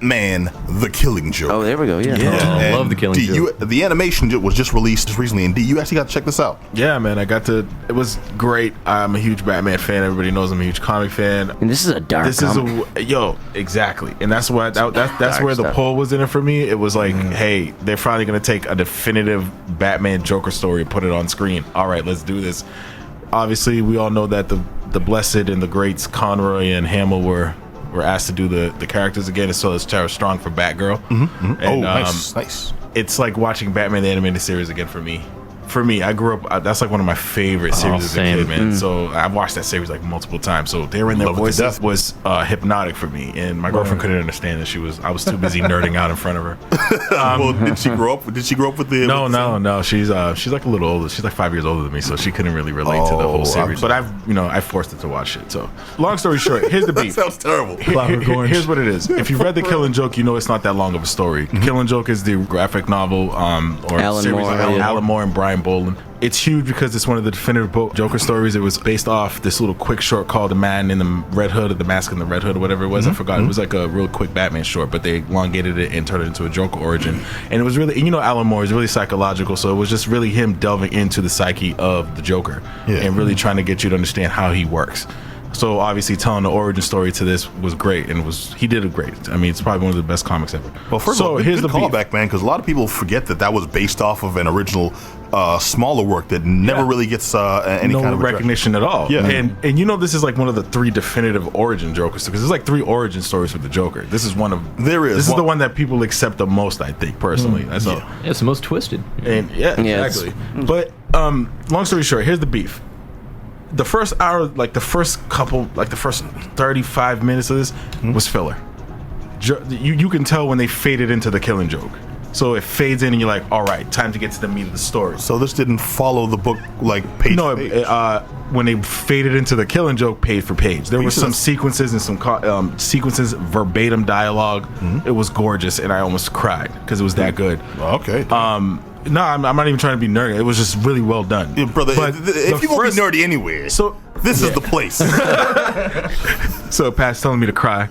Batman: The Killing Joke. Oh, there we go. Yeah. I love The Killing Joke. The animation was just released recently, and D, you actually got to check this out. Yeah, man, I got to. It was great. I'm a huge Batman fan. Everybody knows I'm a huge comic fan. And this is a dark. Exactly, and that's what that's where the pull was in it for me. It was like, hey, they're finally gonna take a definitive Batman Joker story and put it on screen. All right, let's do this. Obviously, we all know that the Blessed and the greats Conroy and Hamill were asked to do the characters again, and so it's Tara Strong for Batgirl. And, nice. It's like watching Batman the animated series again for me. I grew up. That's like one of my favorite series as a kid, man. So I've watched that series like multiple times. So hearing their voices was hypnotic for me, and my girlfriend couldn't understand that. I was too busy nerding out in front of her. Well, did she grow up? Did she grow up with the? No. She's like a little older. She's like 5 years older than me, so she couldn't really relate to the whole series. But I forced her to watch it. So long story short, here's the beef. That sounds terrible. Here's what it is. If you've read The Killing Joke, you know it's not that long of a story. Killing Joke is the graphic novel or Alan series Moore, of Alan Moore and Brian Bolland. It's huge because it's one of the definitive Joker stories. It was based off this little quick short called The Man in the Red Hood, or The Mask in the Red Hood, or whatever it was. I forgot. It was like a real quick Batman short, but they elongated it and turned it into a Joker origin. And it was really, Alan Moore is really psychological, so it was just really him delving into the psyche of the Joker and really trying to get you to understand how he works. So obviously telling the origin story to this was great, and he did it great. I mean, it's probably one of the best comics ever. Well, first of all, here's the callback, man, because a lot of people forget that was based off of an original smaller work that never really gets any kind of recognition at all. Yeah. And this is like one of the 3 definitive origin Jokers, because there's like 3 origin stories with the Joker. This is one of This is the one that people accept the most, I think, personally. That's all. Yeah, it's the most twisted. And exactly. But long story short, here's the beef. The first hour, like the first 35 minutes of this was filler. You can tell when they faded into The Killing Joke. So it fades in and you're like, all right, time to get to the meat of the story. So this didn't follow the book like page for page? When they faded into The Killing Joke page for page, there were some sequences and some sequences, verbatim dialogue. It was gorgeous, and I almost cried because it was that good. Okay. No, I'm not even trying to be nerdy. It was just really well done. Yeah, brother, if you want to be nerdy anyway, so this is the place. So Pat's telling me to cry.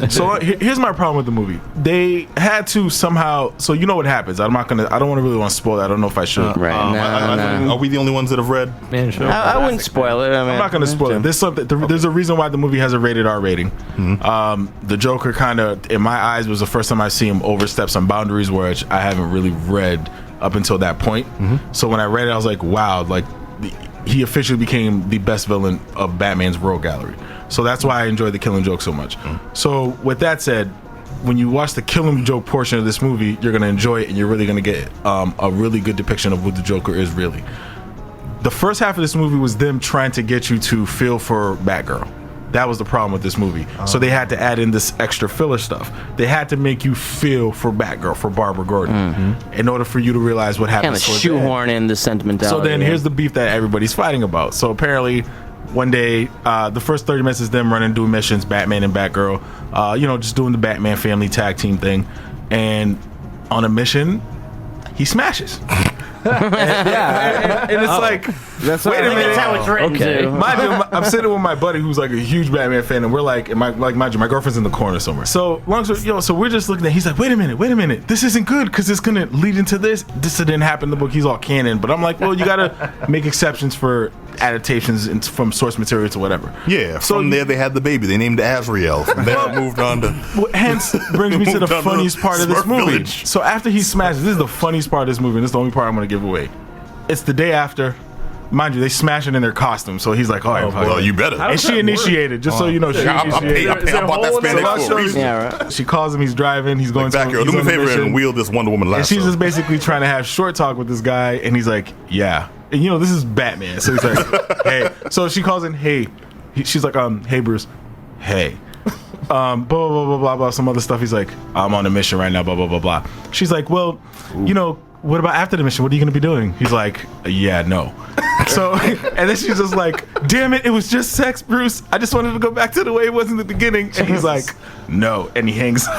So here's my problem with the movie. They had to somehow. So you know what happens. I don't really want to spoil it. I don't know if I should. Are we the only ones that have read? Man, sure. I wouldn't spoil it. I'm not going to spoil it. There's a reason why the movie has a rated R rating. The Joker kind of, in my eyes, was the first time I see him overstep some boundaries, which I haven't really read up until that point. So when I read it, I was like, wow, like he officially became the best villain of Batman's Rogue Gallery. So that's why I enjoy The Killing Joke so much. So with that said, when you watch the Killing Joke portion of this movie, you're going to enjoy it, and you're really going to get a really good depiction of what the Joker is really. The first half of this movie was them trying to get you to feel for Batgirl. That was the problem with this movie. So they had to add in this extra filler stuff. They had to make you feel for Batgirl, for Barbara Gordon, in order for you to realize what happened. Kind of shoehorn in the sentimentality. So then here's the beef that everybody's fighting about. So apparently, one day, the first 30 minutes is them running, doing missions, Batman and Batgirl, just doing the Batman family tag team thing. And on a mission, he smashes. and it's like, wait a minute. That's how it's written. Okay. I'm sitting with my buddy who's like a huge Batman fan, and we're like, mind you, my girlfriend's in the corner somewhere. So long story, so we're just looking at. He's like, wait a minute, this isn't good because it's gonna lead into this. This didn't happen in the book. He's all canon, but I'm like, well, you gotta make exceptions for adaptations from source material to whatever. Yeah. So from there, they had the baby. They named it Azrael. From there, it moved on to. Hence brings me to the funniest part of this movie. Village. So after he smashes, this is the funniest part of this movie, and this is the only part I'm gonna give away. It's the day after. Mind you, they smash it in their costume, so he's like, "Oh, well, you better." And she initiated, just so you know, she initiated. I bought that spandex for a reason. Yeah, right. She calls him. He's driving. He's going. Batgirl, do me a favor and wheel this Wonder Woman lasso. And she's just basically trying to have short talk with this guy, and he's like, "Yeah." And this is Batman, so he's like, "Hey." So she calls him, "Hey." She's like, "Hey, Bruce." "Hey." Blah blah blah blah blah. Some other stuff. He's like, "I'm on a mission right now." Blah blah blah blah. She's like, "Well, what about after the mission? What are you going to be doing?" He's like, "Yeah, no." So, and then she's just like, damn it was just sex, Bruce. I just wanted to go back to the way it was in the beginning. And he's like, no. And he hangs. Yo,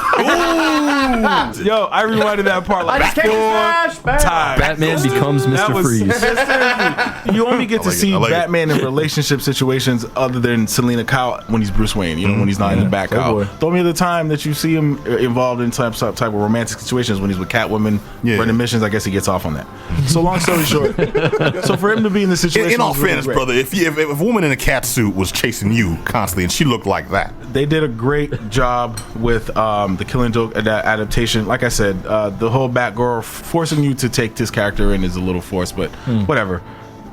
I rewinded that part like 4 times. Batman becomes Mr. Freeze. You only get to see like Batman in relationship situations other than Selena Kyle when he's Bruce Wayne, you know, when he's not in the back out. The only other time that you see him involved in type of romantic situations when he's with Catwoman, running missions, I guess he gets off on that. So long story short, so for him to be in the situation, in all fairness, brother, if a woman in a cat suit was chasing you constantly and she looked like that, they did a great job with the Killing Joke adaptation. Like I said, the whole Batgirl forcing you to take this character in is a little forced, but whatever.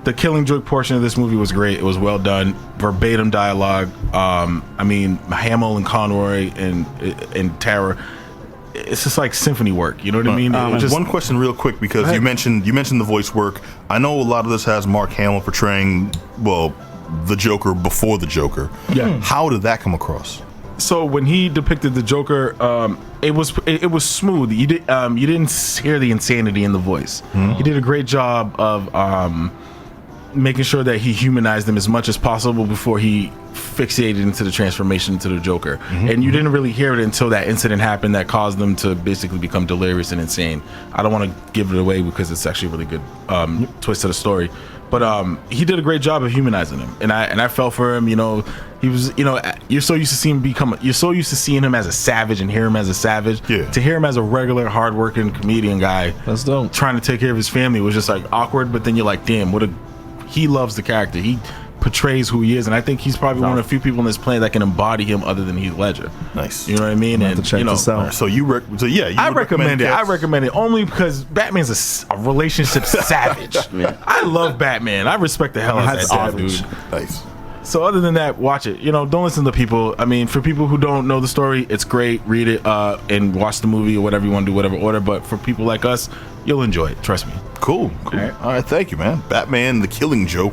The Killing Joke portion of this movie was great. It was well done, verbatim dialogue. I mean, Hamill and Conroy and Tara. It's just like symphony work. You know what I mean? One question, real quick, because you mentioned the voice work. I know a lot of this has Mark Hamill portraying the Joker before the Joker. Yeah. How did that come across? So when he depicted the Joker, it was smooth. You didn't hear the insanity in the voice. He did a great job of making sure that he humanized him as much as possible before he fixated into the transformation into the Joker. And you didn't really hear it until that incident happened that caused them to basically become delirious and insane. I don't want to give it away because it's actually a really good twist to the story. But he did a great job of humanizing him, and I felt for him. You know, he was. You know, you're so used to seeing him as a savage and hear him as a savage. Yeah. To hear him as a regular, hardworking comedian guy, That's dope. trying to take care of his family was just like awkward. But then you're like, damn, he loves the character. He portrays who he is, and I think he's probably one of the few people in this planet that can embody him other than Heath Ledger. Nice. You know what I mean? have to check this out. So you I recommend it. I recommend it only because Batman's a relationship savage. I love Batman. I respect the hell out of that dude. Nice. So other than that, watch it. You know, don't listen to people. I mean, for people who don't know the story, it's great. Read it and watch the movie or whatever you want to do, whatever order. But for people like us, you'll enjoy it. Trust me. Cool. All right. Thank you, man. Batman: The Killing Joke.